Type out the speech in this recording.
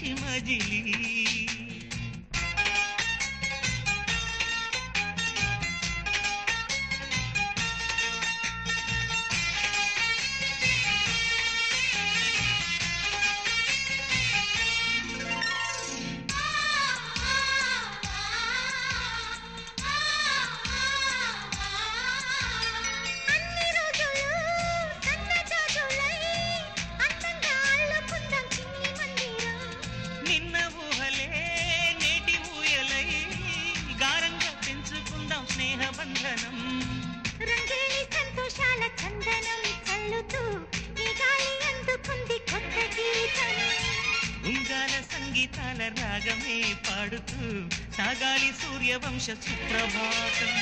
మనిషి మజిలీ స్నేహబంధనం రంగేలి సంతోషాల చందనం చల్లుతూ ఈ గాలి అందుకుంది కొత్త గీతం ఉంగాల సంగీతాల రాగమే పాడుతూ సాగాలి సూర్యవంశ సుప్రభాతం